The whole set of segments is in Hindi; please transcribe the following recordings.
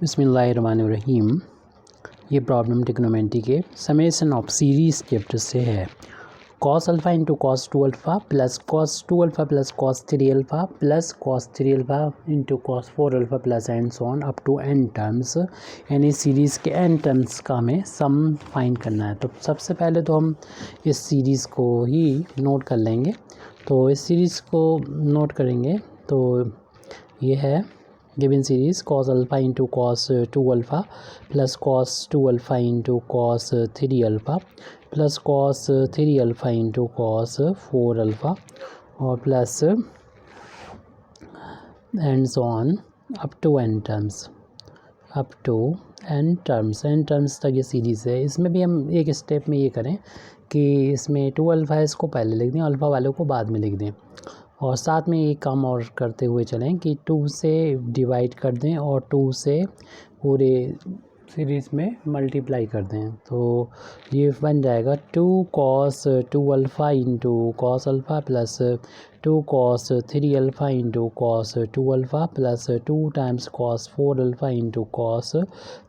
बिस्मिल्लाहिर्रहमानिर्रहीम। ये प्रॉब्लम ट्रिग्नोमेट्री के समेशन ऑफ सीरीज़ चैप्टर से है। Cos alpha into cos 2 alpha plus cos 2 alpha plus cos 3 alpha plus cos 3 alpha into cos 4 alpha plus and so on up to n terms, यानी सीरीज़ के n टर्म्स का हमें सम फाइंड करना है। तो सबसे पहले तो हम इस सीरीज़ को ही नोट कर लेंगे। तो इस सीरीज़ को नोट करेंगे तो ये है given series cos alpha into cos 2 alpha plus cos 2 alpha into cos 3 alpha plus cos 3 alpha into cos 4 alpha और plus and so on up to n terms n terms तक ये सीरीज़ है। इसमें भी हम एक स्टेप में ये करें कि इसमें 2 अल्फ़ा है, इसको पहले लिख दें, अल्फ़ा वालों को बाद में लिख दें, और साथ में एक काम और करते हुए चलें कि 2 से डिवाइड कर दें और 2 से पूरे सीरीज़ में मल्टीप्लाई कर दें। तो ये बन जाएगा 2 cos 2 alpha into cos alpha plus 2 cos 3 alpha into cos 2 alpha plus 2 times cos 4 alpha into cos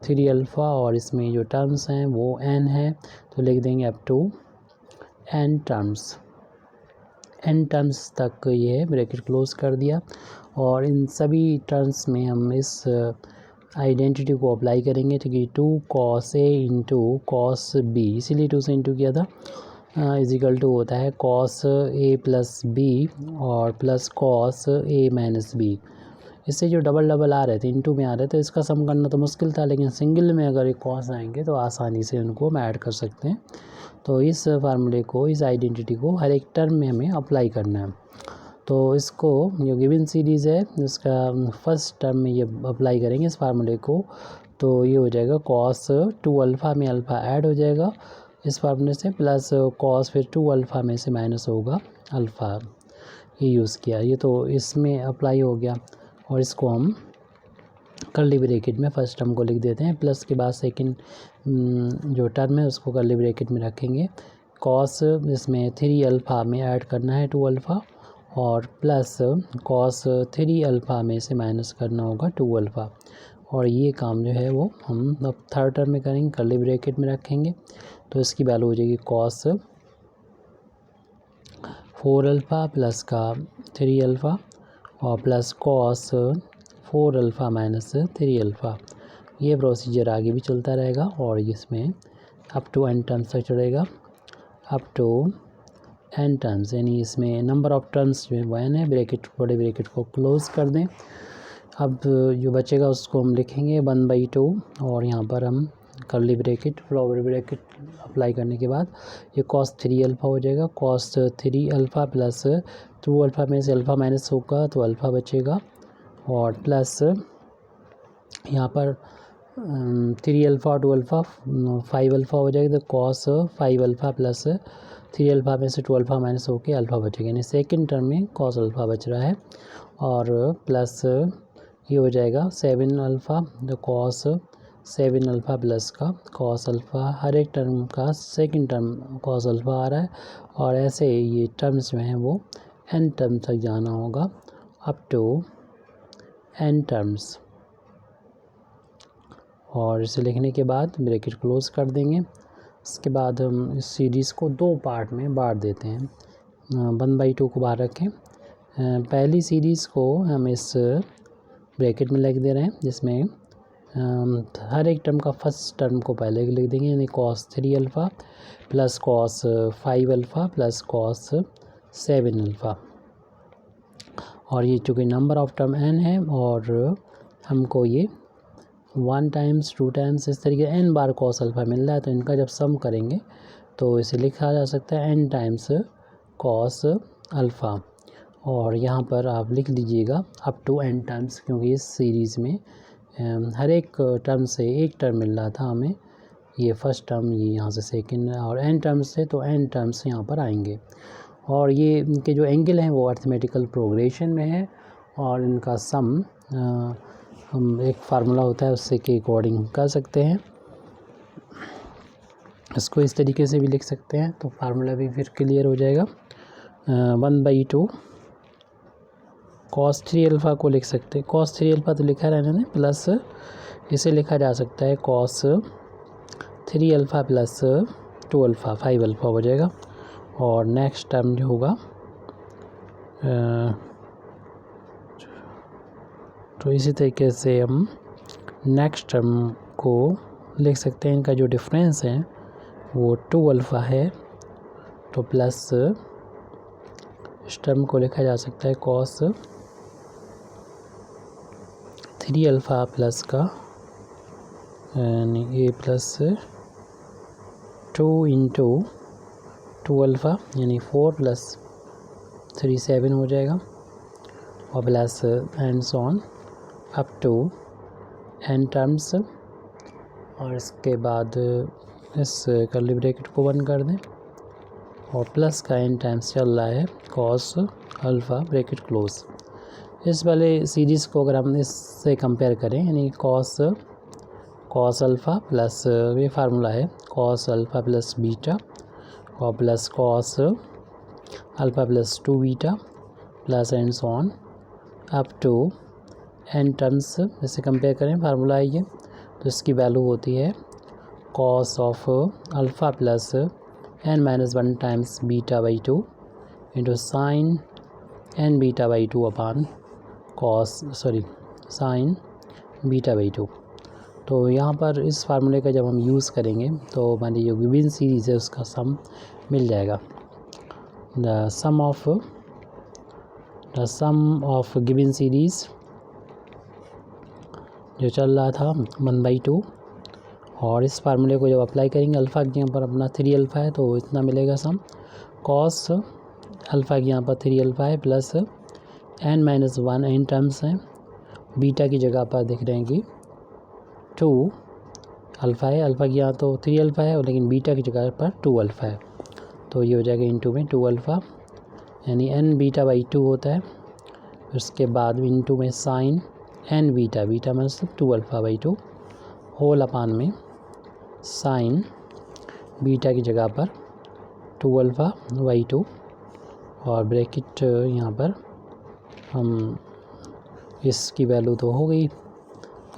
3 alpha, और इसमें जो टर्म्स हैं वो n है तो लिख देंगे up to n terms. n terms तक ये ब्रैकेट क्लोज कर दिया, और इन सभी टर्म्स में हम इस आइडेंटिटी को अप्लाई करेंगे। तो कि 2 cos A into cos B, इसीलिए 2 से इंटू किया था, इजिकल टू होता है कॉस ए प्लस बी और plus cos A minus B. इससे जो डबल डबल आ रहे थे, इंटू में आ रहे थे, इसका सम करना तो मुश्किल था, लेकिन सिंगल में अगर एक कॉस आएंगे तो आसानी से उनको हम ऐड कर सकते हैं। तो इस फार्मूले को, इस आइडेंटिटी को हर एक टर्म में हमें अप्लाई करना है। तो इसको जो गिवन सीरीज़ है उसका फर्स्ट टर्म में ये अप्लाई करेंगे इस फार्मूले को, तो ये हो जाएगा कॉस 2 अल्फ़ा में अल्फ़ा ऐड हो जाएगा इस फार्मूले से, प्लस कॉस फिर 2 अल्फ़ा में से माइनस होगा अल्फ़ा, ये यूज़ किया। ये तो इसमें अप्लाई हो गया, और इसको हम कर्ली ब्रैकेट में फर्स्ट टर्म को लिख देते हैं, प्लस के बाद सेकंड जो टर्म है उसको कर्ली ब्रैकेट में रखेंगे। कॉस इसमें 3 अल्फ़ा में ऐड करना है 2 अल्फ़ा, और प्लस कॉस 3 अल्फ़ा में से माइनस करना होगा 2 अल्फ़ा, और ये काम जो है वो हम अब थर्ड टर्म में करेंगे, कर्ली ब्रैकेट में रखेंगे। तो इसकी वैल्यू हो जाएगी कॉस 4 अल्फ़ा प्लस का 3 अल्फ़ा और plus cos 4 alpha minus 3 alpha. ये प्रोसीजर आगे भी चलता रहेगा, और इसमें अप टू n टर्म्स तक चलेगा, अप टू n टर्म्स, यानी इसमें नंबर ऑफ टर्म्स जो है वो n है। ब्रैकेट, बड़े ब्रैकेट को क्लोज कर दें। अब जो बचेगा उसको हम लिखेंगे 1/2, और यहाँ पर हम curly bracket, flower bracket apply करने के बाद ये कॉस 3 अल्फ़ा हो जाएगा। कॉस 3 अल्फ़ा प्लस 2 अल्फ़ा में से अल्फ़ा माइनस होगा तो अल्फ़ा बचेगा, और प्लस यहाँ पर 3 अल्फ़ा और 2 अल्फ़ा 5 अल्फ़ा हो जाएगा। तो कॉस 5 अल्फ़ा प्लस 3 अल्फ़ा में से 2 अल्फ़ा माइनस होकर अल्फ़ा बचेगा, यानी सेकंड टर्म में कॉस अल्फ़ा बच रहा है, और प्लस ये हो जाएगा 7 अल्फ़ा, तो कॉस 7 अल्फ़ा प्लस का कॉस अल्फ़ा, हर एक टर्म का सेकंड टर्म कॉस अल्फ़ा आ रहा है, और ऐसे ये टर्म्स जो हैं वो n टर्म तक जाना होगा अप टू n टर्म्स। और इसे लिखने के बाद ब्रैकेट क्लोज कर देंगे। इसके बाद हम इस सीरीज़ को दो पार्ट में बांट देते हैं। 1/2 को बाहर रखें। पहली सीरीज़ को हम इस ब्रैकेट में लिख दे रहे हैं, जिसमें हर एक टर्म का फर्स्ट टर्म को पहले लिख देंगे, यानी cos 3 alpha plus cos 5 alpha plus cos 7 alpha. और ये चूँकि नंबर ऑफ टर्म n है, और हमको ये 1 टाइम्स 2 टाइम्स इस तरीके n बार कॉस अल्फ़ा मिल रहा है, तो इनका जब सम करेंगे तो इसे लिखा जा सकता है n टाइम्स कॉस अल्फ़ा। और यहाँ पर आप लिख लीजिएगा अप टू n टाइम्स, क्योंकि इस सीरीज़ में हर एक टर्म से एक टर्म मिल रहा था हमें, ये फर्स्ट टर्म, ये यहाँ से सेकंड, और n टर्म्स से तो n टर्म्स यहाँ पर आएंगे। और ये इनके जो एंगल हैं वो अर्थमेटिकल प्रोग्रेशन में है, और इनका सम हम एक फार्मूला होता है उससे के अकॉर्डिंग कर सकते हैं। इसको इस तरीके से भी लिख सकते हैं, तो फार्मूला भी फिर क्लियर हो जाएगा। 1/2 cos 3 अल्फ़ा को लिख सकते हैं, cos 3 अल्फ़ा तो लिखा रहने दें, प्लस इसे लिखा जा सकता है cos 3 alpha plus 2 alpha, 5 alpha हो जाएगा। और नेक्स्ट टर्म जो होगा तो इसी तरीके से हम नेक्स्ट टर्म को लिख सकते हैं। इनका जो डिफरेंस है वो 2 अल्फ़ा है, तो प्लस इस टर्म को लिखा जा सकता है cos 3 अल्फ़ा प्लस का यानी a प्लस 2 इंटू 2 अल्फ़ा यानी 4 प्लस 3 7 हो जाएगा, और plus and so on up to n terms. और इसके बाद इस कर्ली ब्रैकेट को बंद कर दें और प्लस का n टाइम्स चल रहा है cos अल्फ़ा ब्रैकेट क्लोज। इस वाले सीरीज़ को अगर हम इससे कंपेयर करें यानी cos अल्फ़ा प्लस ये फार्मूला है cos अल्फ़ा प्लस बीटा और plus cos alpha plus 2 beta plus and so on up to n terms, जैसे कंपेयर करें फार्मूला है ये, तो इसकी वैल्यू होती है cos of alpha plus n-1 times beta by 2 into sine n beta by 2 upon sine beta by 2। तो यहाँ पर इस फार्मूले का जब हम यूज़ करेंगे तो हमारी जो गिवन सीरीज़ है उसका सम मिल जाएगा। The sum of given series जो चल रहा था 1/2, और इस फार्मूले को जब अप्लाई करेंगे अल्फ़ा के यहाँ पर अपना 3 अल्फ़ा है तो इतना मिलेगा सम cos अल्फ़ा के यहाँ पर 3 अल्फ़ा है प्लस n-1 n टर्म्स हैं, बीटा की जगह पर देख रहे हैं कि 2 अल्फ़ा है, अल्फ़ा के यहाँ तो 3 अल्फ़ा है लेकिन बीटा की जगह पर 2 अल्फ़ा है, तो ये हो जाएगा इंटू में 2 अल्फ़ा यानी n बीटा बाई 2 होता है। उसके बाद इंटू में साइन n बीटा मतलब 2 अल्फ़ा बाई 2 होल अपान में साइन बीटा की जगह पर 2 अल्फ़ा बाई 2 और ब्रैकेट यहाँ पर हम इसकी वैल्यू तो हो गई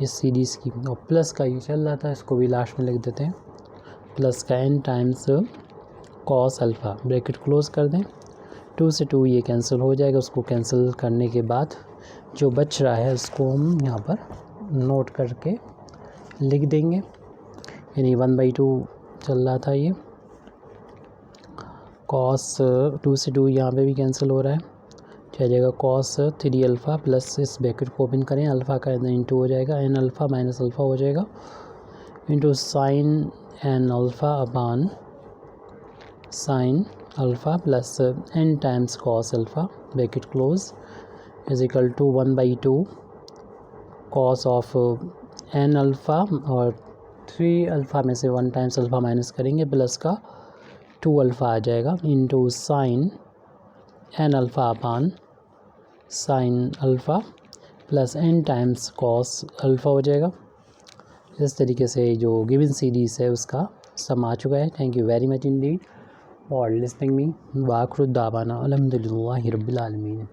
इस सीरीज़ की, और प्लस का ये चल रहा था, इसको भी लास्ट में लिख देते हैं प्लस का n times cos alpha, bracket close कर दें, 2 से 2 ये कैंसिल हो जाएगा, उसको कैंसिल करने के बाद जो बच रहा है उसको हम यहाँ पर नोट करके लिख देंगे, यानी 1/2 चल रहा था ये cos 2 से 2 यहाँ पे भी कैंसिल हो रहा है, क्या जाएगा cos 3 अल्फ़ा प्लस इस ब्रैकेट को ओपन करें अल्फ़ा का इंटू हो जाएगा n अल्फ़ा माइनस अल्फ़ा हो जाएगा into sine n alpha upon sine alpha plus n times cos alpha bracket close is equal to 1/2 cos of n alpha और 3 अल्फ़ा में से 1 टाइम्स अल्फ़ा माइनस करेंगे प्लस का 2 अल्फ़ा आ जाएगा into sine n alpha upon sine alpha plus n times cos alpha हो जाएगा। इस तरीके से जो गिवन सीरीज़ है उसका सम आ चुका है। Thank you very much indeed for listening me. वाखिर दावाना अल्हम्दुलिल्लाहि रब्बिल आलमीन।